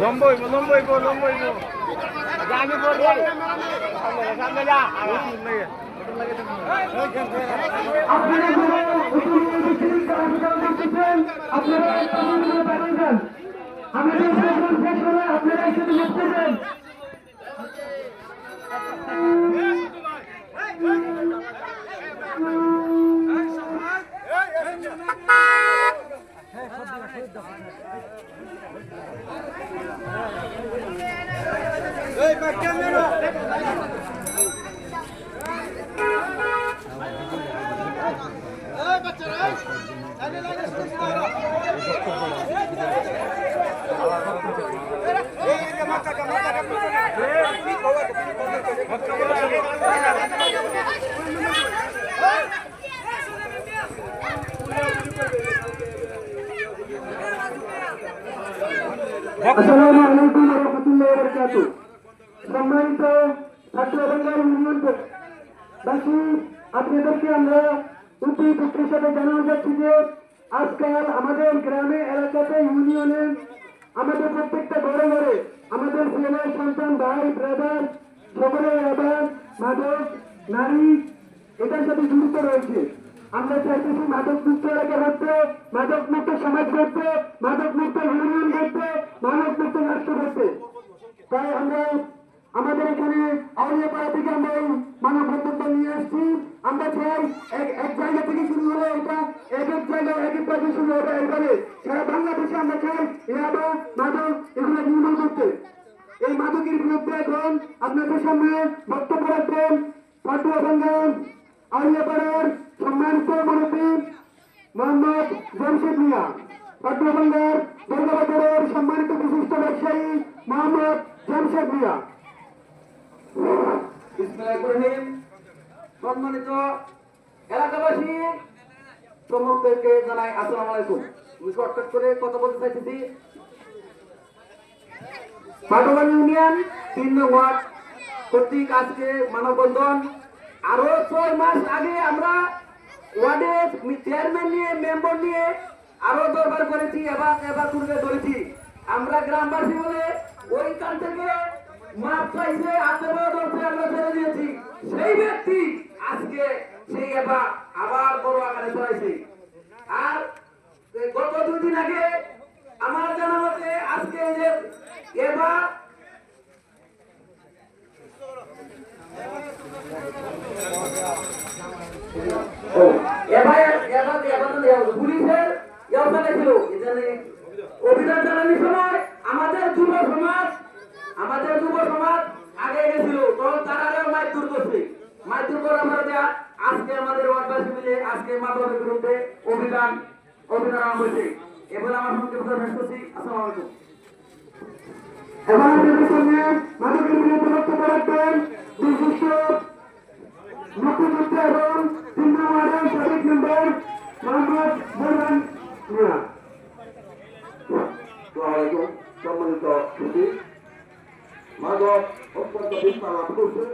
নম্বইব আমি বলি সামনে যা আসসালামু আলাইকুম ওয়া রাহমাতুল্লাহি ওয়া বারাকাতুহু। সম্মানিত ছাত্র বাংলার ইউনিয়নবাসী, আপনাদেরকে আমরা অতি দুঃখের সাথে জানানো যাচ্ছি যে আজকাল আমাদের গ্রামে এলাকাতে ইউনিয়নে আমাদের প্রত্যেকটা ঘরে ঘরে আমাদের ছেলে সন্তান ভাই ব্রাদার সকলে আবার মাদক নারী এটার সাথে জড়িত রয়েছে। আমরা চাইতেছি মাদক মুক্ত এলাকা করতে, মাদক মুক্ত সমাজ করতে, মাদক মুক্ত ইউনিয়ন করতে, মাদক মুক্ত রাষ্ট্র করতে। তাই আমরা আমাদের এখানে আউলিয়াপাড়া থেকে আমরা এই মানববন্ধনটা নিয়ে আসছি। আমরা চাই এক জায়গা থেকে শুরু হলে এটা এক এক জায়গায় এক এক কাজে শুরু হবে, এইভাবে সারা বাংলাদেশে আমরা চাই ইয়াবা মাদক এগুলো নির্মূল করতে। এই মাদকের বিরুদ্ধে এখন আপনাদের সামনে বক্তব্য রাখবেন পাটুয়াবাঙ্গান আউলিয়াপাড়ার সম্মানিত মুরব্বী মোহাম্মদ জমশেদ মিয়া, পাটুয়াবাঙ্গার দুর্গাবাজারের সম্মানিত বিশিষ্ট ব্যবসায়ী মোহাম্মদ জমশেদ মিয়া। সম্মানিত এলাকাবাসী সমস্তকে জানাই আসসালামু আলাইকুম। আমি শর্টকাট করে কথা বলতে চাইতেছি। পাটুয়াবাড়ি ইউনিয়ন 3 নং ওয়ার্ড কর্তৃক আজকে মানববন্ধন। আরো 6 মাস আগে আমরা ওয়ার্ডে চেয়ারম্যান নিয়ে মেম্বার নিয়ে আরো দরবার করেছি, এবার তুলে ধরেছি। আমরা গ্রামবাসী বলে ওইখান থেকে মাপ চাইছে, আন্দোলন ধরছে, আমরা ছেড়ে দিয়েছি। সেই ব্যক্তি আজকে সেই আবার বড় আকারে চলাইছে। আর গত 2 দিন আগে আমার জানা মতে আজকে যে এবার পুলিশের ছিল অভিযান চালানোর সময় আমাদের যুব সমাজ আগে গেছিল, তখন তারা মারধর করছে। মারধর করার পরে আজকে আমাদের ওয়ার্ডবাসী মিলে আজকে মাদকের বিরুদ্ধে অভিযান আরম্ভ হয়েছে। এবার আমার সংক্ষিপ্ত শেষ করছি। আসসালামু আলাইকুম। এবং আপনাদের সঙ্গে মাদকের বিরুদ্ধে বক্তব্য রাখবেন বিশিষ্ট মুক্তিযোদ্ধা এবং 3 নং ওয়ার্ডের সাবেক মেম্বার মোহাম্মদ বোরহান মিয়া। সম্মানিত সুধী, মাদক অত্যন্ত বিস্তার লাভ করছে।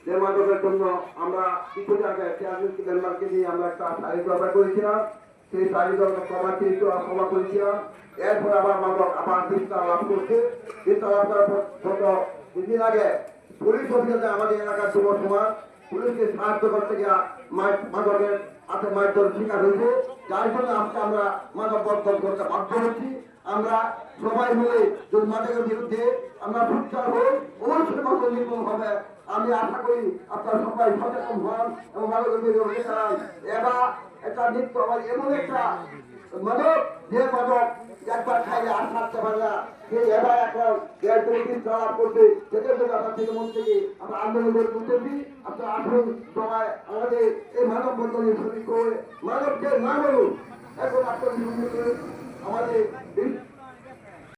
যে মাদকের জন্য আমরা কিছুদিন আগে চেয়ারম্যান মেম্বারকে নিয়ে আমরা একটা শারীরিক দরবার করেছিলাম, সেই শারীরিক দরবার ক্ষমা করেছিলাম। এরপরে আবার মাদক আবার বিস্তার লাভ করছে। বিস্তার লাভ করার পর গত 2 দিন আগে পুলিশ অফিসারদের আমাদের এলাকার যুব সমাজ পুলিশকে সাহায্য করতে গিয়ে মাদকের হাতে মারধর শিকার হয়েছে, যার জন্য আজকে আমরা মাদক বর্জন করতে বাধ্য হচ্ছি। আমরা সবাই মিলে যদি মাদকের বিরুদ্ধে আমরা সোচ্চার হই, অবশ্যই মাদক নির্মূল হবে। আমি আশা করি আপনারা সবাই সচেতন হন এবং মাদকের বিরুদ্ধে দাঁড়ান। এবার একটা নৃত্য আমার এমন একটা মাদক, যে মাদক একবার খাইলে আর থাকতে পারে না, সেই এবার এখন লাভ করছে। সেটার জন্য আপনার থেকে মন থেকে আমরা আন্দোলন করে তুলতেছি। আপনার আসুন সবাই আমাদের এই মানব বন্ধনে শরীর করে মানবকে না বলুন। এখন আপনার আমাদের